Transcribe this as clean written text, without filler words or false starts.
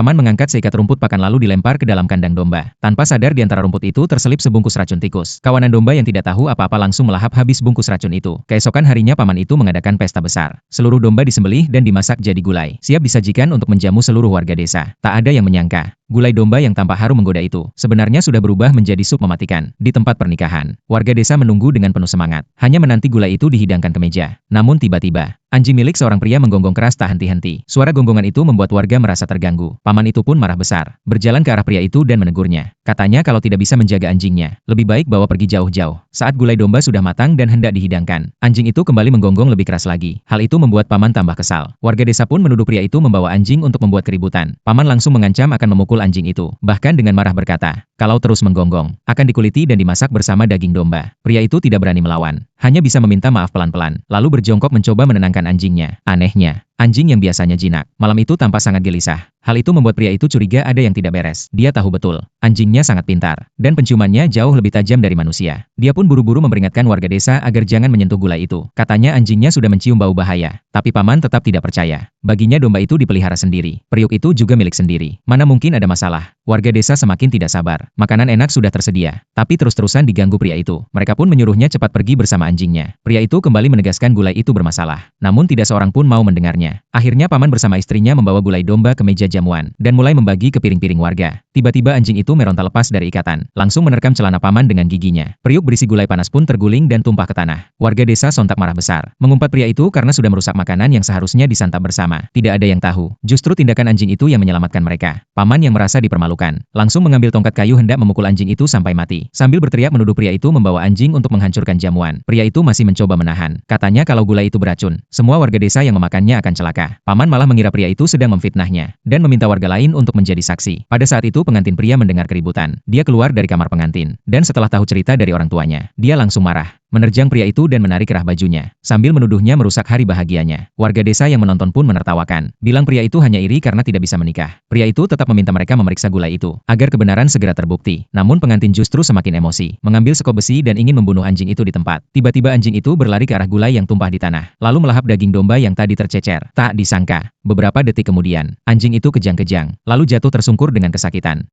Paman mengangkat seikat rumput pakan lalu dilempar ke dalam kandang domba. Tanpa sadar di antara rumput itu terselip sebungkus racun tikus. Kawanan domba yang tidak tahu apa-apa langsung melahap habis bungkus racun itu. Keesokan harinya paman itu mengadakan pesta besar. Seluruh domba disembelih dan dimasak jadi gulai. Siap disajikan untuk menjamu seluruh warga desa. Tak ada yang menyangka, gulai domba yang tampak harum menggoda itu sebenarnya sudah berubah menjadi sup mematikan. Di tempat pernikahan, warga desa menunggu dengan penuh semangat. Hanya menanti gulai itu dihidangkan ke meja. Namun tiba-tiba, anjing milik seorang pria menggonggong keras tak henti-henti. Suara gonggongan itu membuat warga merasa terganggu. Paman itu pun marah besar. Berjalan ke arah pria itu dan menegurnya. Katanya kalau tidak bisa menjaga anjingnya, lebih baik bawa pergi jauh-jauh. Saat gulai domba sudah matang dan hendak dihidangkan, anjing itu kembali menggonggong lebih keras lagi. Hal itu membuat paman tambah kesal. Warga desa pun menuduh pria itu membawa anjing untuk membuat keributan. Paman langsung mengancam akan memukul anjing itu. Bahkan dengan marah berkata, kalau terus menggonggong, akan dikuliti dan dimasak bersama daging domba. Pria itu tidak berani melawan. Hanya bisa meminta maaf pelan-pelan, lalu berjongkok mencoba menenangkan anjingnya. Anehnya, anjing yang biasanya jinak, malam itu tampak sangat gelisah. Hal itu membuat pria itu curiga ada yang tidak beres. Dia tahu betul, anjingnya sangat pintar, dan penciumannya jauh lebih tajam dari manusia. Dia pun buru-buru memperingatkan warga desa agar jangan menyentuh gulai itu. Katanya anjingnya sudah mencium bau bahaya. Tapi paman tetap tidak percaya. Baginya domba itu dipelihara sendiri. Periuk itu juga milik sendiri. Mana mungkin ada masalah. Warga desa semakin tidak sabar. Makanan enak sudah tersedia, tapi terus-terusan diganggu pria itu. Mereka pun menyuruhnya cepat pergi bersama anjingnya. Pria itu kembali menegaskan gulai itu bermasalah. Namun tidak seorang pun mau mendengarnya. Akhirnya paman bersama istrinya membawa gulai domba ke meja jamuan dan mulai membagi ke piring-piring warga. Tiba-tiba anjing itu meronta lepas dari ikatan, langsung menerkam celana paman dengan giginya. Periuk berisi gulai panas pun terguling dan tumpah ke tanah. Warga desa sontak marah besar, mengumpat pria itu karena sudah merusak makanan yang seharusnya disantap bersama. Tidak ada yang tahu, justru tindakan anjing itu yang menyelamatkan mereka. Paman yang merasa dipermalukan, langsung mengambil tongkat kayu hendak memukul anjing itu sampai mati. Sambil berteriak menuduh pria itu membawa anjing untuk menghancurkan jamuan. Pria itu masih mencoba menahan. Katanya kalau gulai itu beracun, semua warga desa yang memakannya akan celaka. Paman malah mengira pria itu sedang memfitnahnya dan meminta warga lain untuk menjadi saksi. Pada saat itu pengantin pria mendengar keributan. Dia keluar dari kamar pengantin dan setelah tahu cerita dari orang tuanya, dia langsung marah, menerjang pria itu dan menarik kerah bajunya sambil menuduhnya merusak hari bahagianya. Warga desa yang menonton pun menertawakan, bilang pria itu hanya iri karena tidak bisa menikah. Pria itu tetap meminta mereka memeriksa gulai itu agar kebenaran segera terbukti. Namun pengantin justru semakin emosi, mengambil sekop besi dan ingin membunuh anjing itu di tempat. Tiba-tiba anjing itu berlari ke arah gulai yang tumpah di tanah, lalu melahap daging domba yang tadi tercecer. Tak disangka, beberapa detik kemudian, anjing itu kejang-kejang, lalu jatuh tersungkur dengan kesakitan.